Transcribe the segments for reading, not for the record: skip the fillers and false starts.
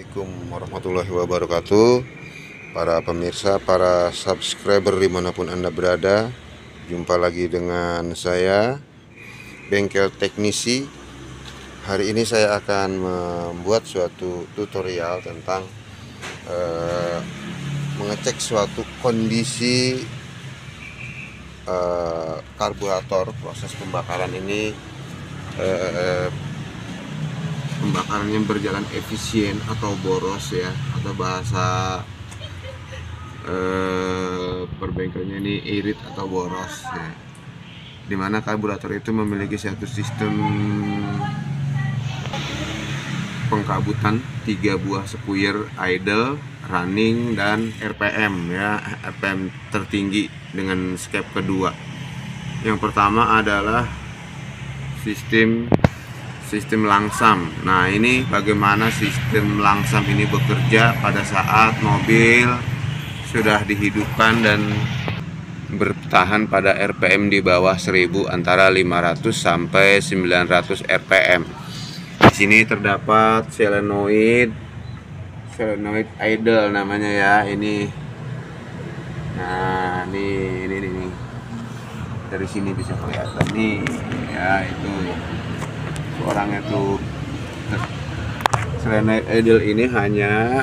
Assalamualaikum warahmatullahi wabarakatuh. Para pemirsa, para subscriber dimanapun Anda berada, jumpa lagi dengan saya, Bengkel Teknisi. Hari ini saya akan membuat suatu tutorial tentang mengecek suatu kondisi karburator. Proses pembakaran ini pembakarannya berjalan efisien atau boros ya, atau bahasa perbengkelnya ini irit atau boros ya, dimana karburator itu memiliki satu sistem pengkabutan 3 buah spuyer idle, running, dan RPM ya, RPM tertinggi dengan step kedua. Yang pertama adalah sistem langsam. Nah, ini bagaimana sistem langsam ini bekerja pada saat mobil sudah dihidupkan dan bertahan pada RPM di bawah 1000, antara 500 sampai 900 RPM. Di sini terdapat solenoid idle namanya ya. Ini. Nah, ini. Dari sini bisa kelihatan nih ya, itu orangnya tuh. Solenoid idle ini hanya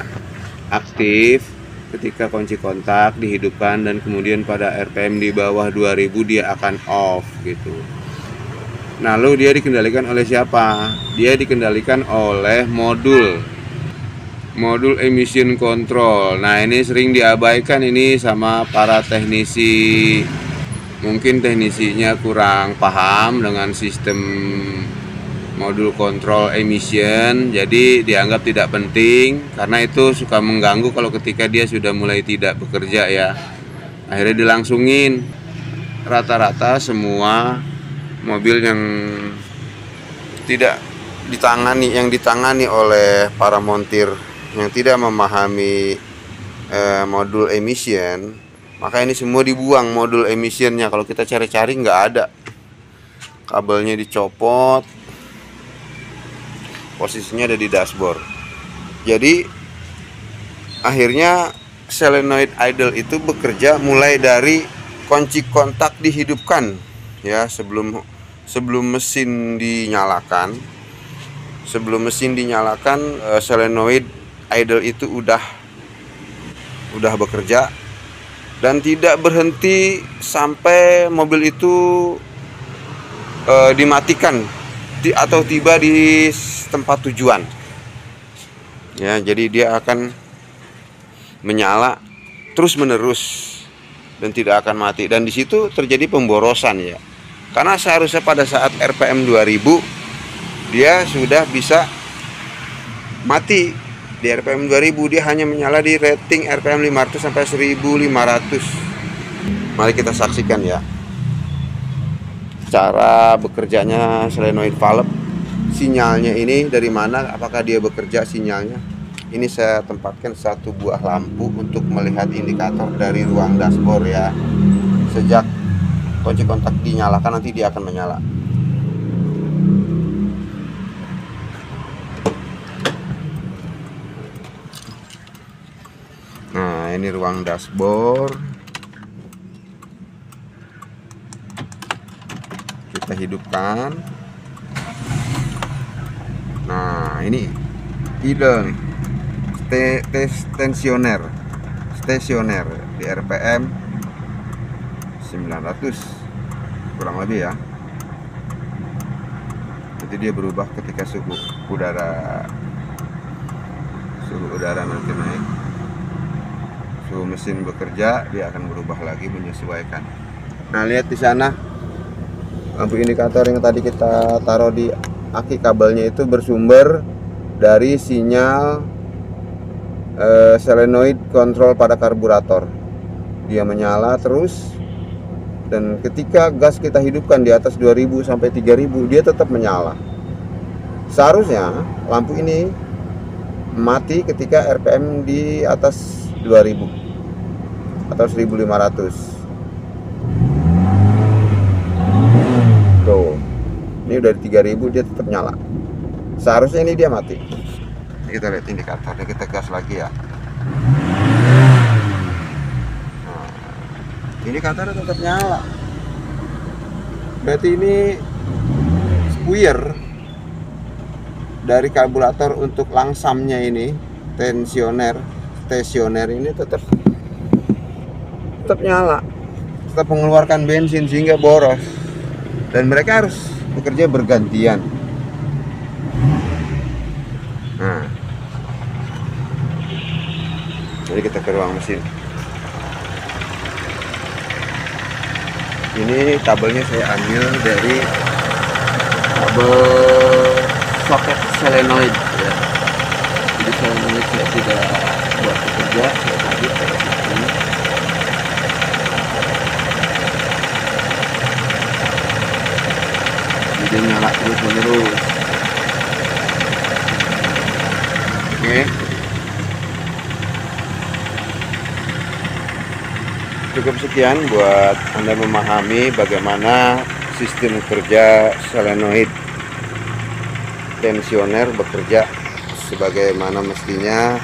aktif ketika kunci kontak dihidupkan dan kemudian pada RPM di bawah 2000 dia akan off gitu. Nah, lalu dia dikendalikan oleh siapa? Dia dikendalikan oleh modul emission control. Nah, ini sering diabaikan ini sama para teknisi. Mungkin teknisinya kurang paham dengan sistem modul kontrol emission, jadi dianggap tidak penting karena itu suka mengganggu kalau ketika dia sudah mulai tidak bekerja ya. Akhirnya dilangsungin. Rata-rata semua mobil yang tidak ditangani oleh para montir yang tidak memahami modul emission, maka ini semua dibuang modul emissionnya. Kalau kita cari-cari nggak ada, kabelnya dicopot, posisinya ada di dashboard. Jadi akhirnya solenoid idle itu bekerja mulai dari kunci kontak dihidupkan ya, sebelum mesin dinyalakan. Sebelum mesin dinyalakan, solenoid idle itu udah bekerja dan tidak berhenti sampai mobil itu dimatikan atau tiba di tempat tujuan ya. Jadi dia akan menyala terus menerus dan tidak akan mati, dan di situ terjadi pemborosan ya, karena seharusnya pada saat RPM 2000 dia sudah bisa mati. Di RPM 2000 dia hanya menyala di rating RPM 500 sampai 1500. Mari kita saksikan ya cara bekerjanya solenoid valve. Sinyalnya ini dari mana, apakah dia bekerja sinyalnya. Ini saya tempatkan satu buah lampu untuk melihat indikator dari ruang dashboard ya. Sejak kunci kontak dinyalakan nanti dia akan menyala. Nah, ini ruang dashboard. Kita hidupkan. Nah, ini idle nih. Stasioner di RPM 900 kurang lebih ya. Nanti dia berubah ketika suhu udara nanti naik. Suhu mesin bekerja, dia akan berubah lagi menyesuaikan. Nah, lihat di sana lampu indikator yang tadi kita taruh di aki kabelnya itu bersumber dari sinyal solenoid kontrol pada karburator. Dia menyala terus, dan ketika gas kita hidupkan di atas 2000 sampai 3000 dia tetap menyala. Seharusnya lampu ini mati ketika RPM di atas 2000 atau 1500. Tuh, ini udah di 3000 dia tetap nyala. Seharusnya ini dia mati. Kita lihat indikatornya, kita gas lagi ya. Nah, indikatornya tetap nyala. Berarti ini spuyer dari karburator untuk langsamnya ini, stasioner ini tetap nyala, tetap mengeluarkan bensin sehingga boros, dan mereka harus bekerja bergantian. Nah, jadi kita ke ruang mesin. Ini kabelnya saya ambil dari kabel soket solenoid ya. Jadi solenoid saya tidak buat bekerja, saya tadi pakai ini. Jadi nyala terus menerus. Oke. Cukup sekian buat Anda memahami bagaimana sistem kerja solenoid tensioner bekerja sebagaimana mestinya.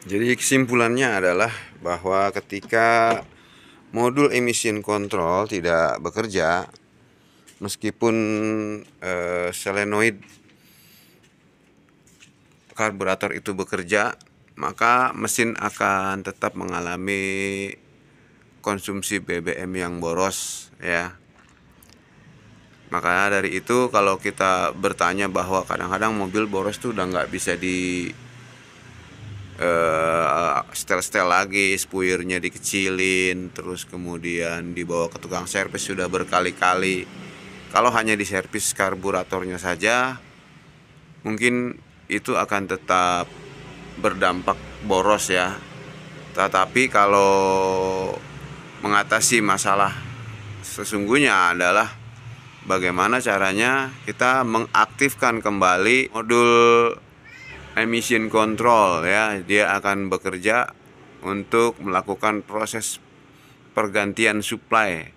Jadi kesimpulannya adalah bahwa ketika modul emission control tidak bekerja, meskipun solenoid karburator itu bekerja, maka mesin akan tetap mengalami konsumsi BBM yang boros ya. Makanya dari itu kalau kita bertanya bahwa kadang-kadang mobil boros tuh udah nggak bisa di setel-setel lagi, spuyernya dikecilin, terus kemudian dibawa ke tukang servis sudah berkali-kali. Kalau hanya di servis karburatornya saja, mungkin itu akan tetap berdampak boros ya. Tetapi kalau mengatasi masalah sesungguhnya adalah bagaimana caranya kita mengaktifkan kembali modul emission control ya. Dia akan bekerja untuk melakukan proses pergantian supply.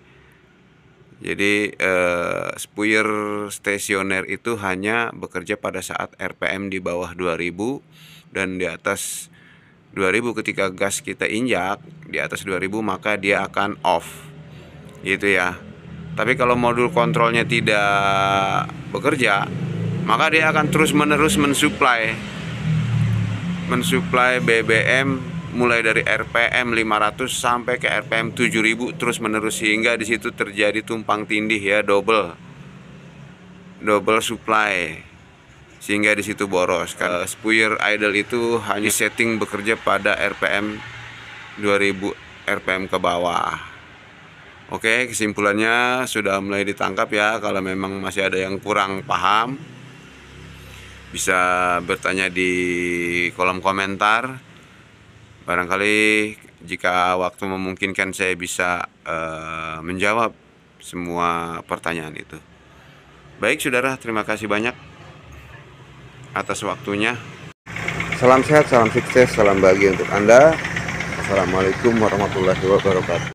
Jadi spuyer stasioner itu hanya bekerja pada saat RPM di bawah 2000 dan di atas 2000. Ketika gas kita injak di atas 2000 maka dia akan off gitu ya. Tapi kalau modul kontrolnya tidak bekerja, maka dia akan terus menerus mensuplai BBM mulai dari RPM 500 sampai ke RPM 7000 terus menerus, sehingga di situ terjadi tumpang tindih ya, double supply, sehingga di situ boros. Karena spuyer idle itu hanya setting bekerja pada RPM 2000 RPM ke bawah. Oke, kesimpulannya sudah mulai ditangkap ya. Kalau memang masih ada yang kurang paham, bisa bertanya di kolom komentar. Barangkali jika waktu memungkinkan saya bisa menjawab semua pertanyaan itu. Baik saudara, terima kasih banyak atas waktunya. Salam sehat, salam sukses, salam bahagia untuk Anda. Assalamualaikum warahmatullahi wabarakatuh.